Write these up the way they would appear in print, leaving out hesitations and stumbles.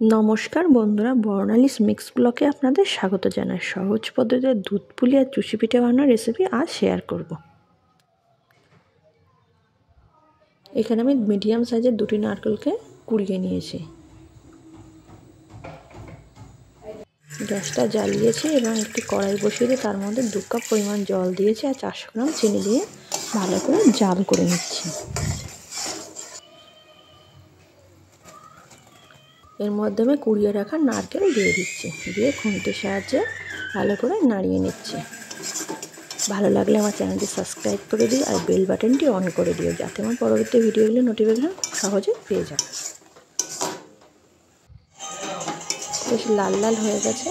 নমস্কার বন্ধুরা, বর্ণালীস মিক্স ব্লকে আপনাদের স্বাগত জানাই। সহজ পদ্ধতিতে দুধ পুলি আর চুষি পিঠে বানানোর রেসিপি আজ শেয়ার করব। এখানে আমি মিডিয়াম সাইজের দুটি নারকেলকে কুড়িয়ে নিয়েছি। গ্যাসটা জ্বালিয়েছি এবং একটি কড়াই বসিয়ে দিয়ে তার মধ্যে 2 কাপ পরিমাণ জল দিয়েছি আর 400 গ্রাম চিনি দিয়ে ভালো করে জাল করে নিচ্ছি। এর মধ্যে আমি কুড়িয়ে রাখা নারকেল দিয়ে দিচ্ছি, দিয়ে খুন্তির সাহায্যে ভালো করে নাড়িয়ে নিচ্ছি। ভালো লাগলে আমার চ্যানেলটি সাবস্ক্রাইব করে দিও আর বেল বাটনটি অন করে দিও, যাতে আমার পরবর্তী ভিডিওগুলো নোটিফিকেশন খুব সহজে পেয়ে যাবে। বেশ লাল লাল হয়ে গেছে।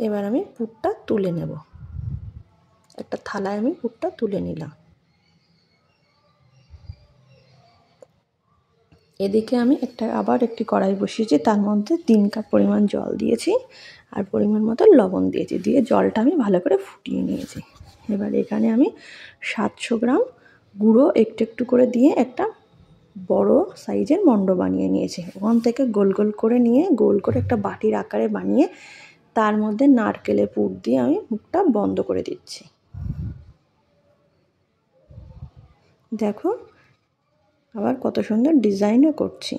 এবার আমি পুরটা তুলে নেব। একটা থালায় আমি পুরটা তুলে নিলাম। এদিকে আমি আবার একটি কড়াই বসিয়েছি, তার মধ্যে 3 কাপ পরিমাণ জল দিয়েছি আর পরিমাণ মতো লবণ দিয়েছি, দিয়ে জলটা আমি ভালো করে ফুটিয়ে নিয়েছি। এবার এখানে আমি 700 গ্রাম গুঁড়ো একটু একটু করে দিয়ে একটা বড় সাইজের মণ্ড বানিয়ে নিয়েছি। ওখান থেকে গোল গোল করে নিয়ে গোল করে একটা বাটির আকারে বানিয়ে তার মধ্যে নারকেলের পুর দিয়ে আমি মুখটা বন্ধ করে দিচ্ছি। দেখো আবার কত সুন্দর ডিজাইনও করছি।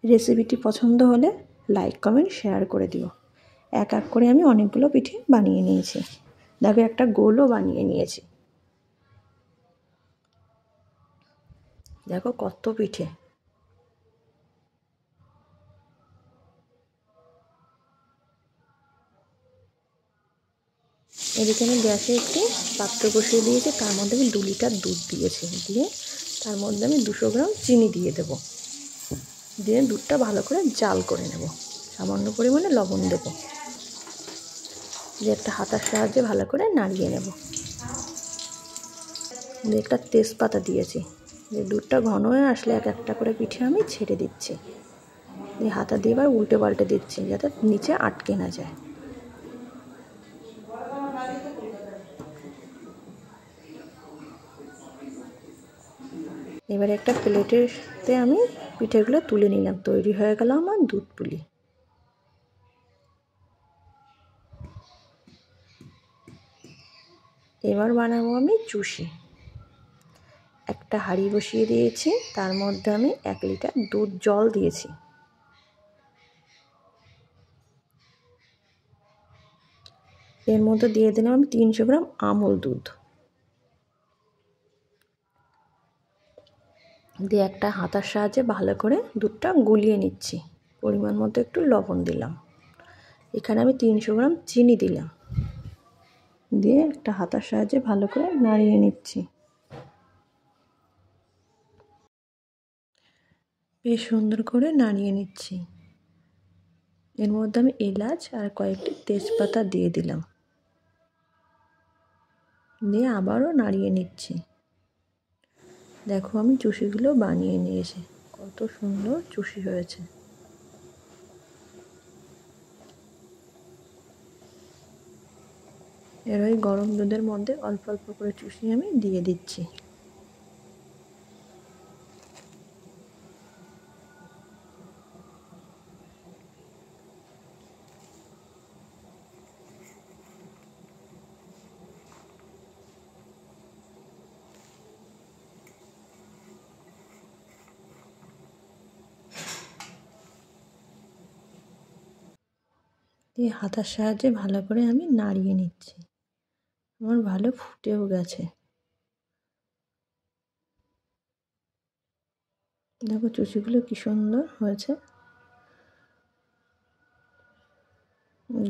রেসিপিটি পছন্দ হলে লাইক কমেন্ট শেয়ার করে দিও। এক এক করে আমি অনেকগুলো পিঠে বানিয়ে নিয়েছি। দেখো একটা গোলও বানিয়ে নিয়েছি। দেখো কত পিঠে। এদিকে আমি গ্যাসে একটি পাত্র বসিয়ে দিয়েছি, তার মধ্যে আমি 2 লিটার দুধ দিয়েছি, দিয়ে তার মধ্যে আমি 200 গ্রাম চিনি দিয়ে দেব, দিয়ে দুধটা ভালো করে জাল করে নেব। সামান্য পরিমাণে লবণ দেব, দিয়ে একটা হাতার সাহায্যে ভালো করে নাড়িয়ে নেব। দিয়ে একটা তেজপাতা দিয়েছি, দিয়ে দুধটা ঘন হয়ে আসলে এক একটা করে পিঠে আমি ছেড়ে দিচ্ছি, দিয়ে হাতা দিয়ে এবার উল্টে পাল্টে দিচ্ছি যাতে নিচে আটকে না যায়। এবারে একটা প্লেটেতে আমি পিঠেগুলো তুলে নিলাম। তৈরি হয়ে গেল আমার দুধ পুলি। এবার বানাবো আমি চুষি। একটা হাঁড়ি বসিয়ে দিয়েছি, তার মধ্যে আমি 1 লিটার দুধ জল দিয়েছি। এর মধ্যে দিয়ে দিলাম আমি 300 গ্রাম আমুল দুধ, দিয়ে একটা হাতার সাহায্যে ভালো করে দুধটা গুলিয়ে নিচ্ছি। পরিমাণ মতো একটু লবণ দিলাম। এখানে আমি 300 গ্রাম চিনি দিলাম, দিয়ে একটা হাতার সাহায্যে ভালো করে নাড়িয়ে নিচ্ছি। বেশ সুন্দর করে নাড়িয়ে নিচ্ছি। এর মধ্যে আমি এলাচ আর কয়েকটি তেজপাতা দিয়ে দিলাম, দিয়ে আবারও নাড়িয়ে নিচ্ছি। দেখো আমি চুষিগুলো বানিয়ে নিয়েছি, কত সুন্দর চুষি হয়েছে। এর ওই গরম দুধের মধ্যে অল্প অল্প করে চুষি আমি দিয়ে দিচ্ছি। দিয়ে হাতার সাহায্যে ভালো করে আমি নাড়িয়ে নিচ্ছি। আমার ভালো ফুটেও গেছে। দেখো চুষিগুলো কি সুন্দর হয়েছে।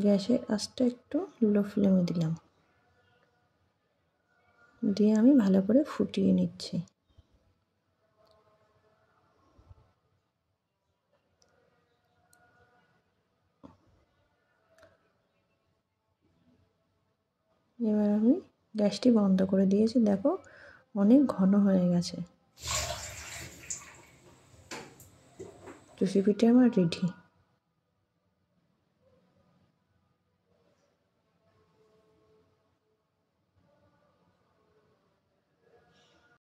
গ্যাসের আঁচটা একটু লো ফ্লেমে দিলাম, দিয়ে আমি ভালো করে ফুটিয়ে নিচ্ছি। এবার আমি গ্যাসটি বন্ধ করে দিয়েছি। দেখো অনেক ঘন হয়ে গেছে। চুষি পিঠে আমার রেডি।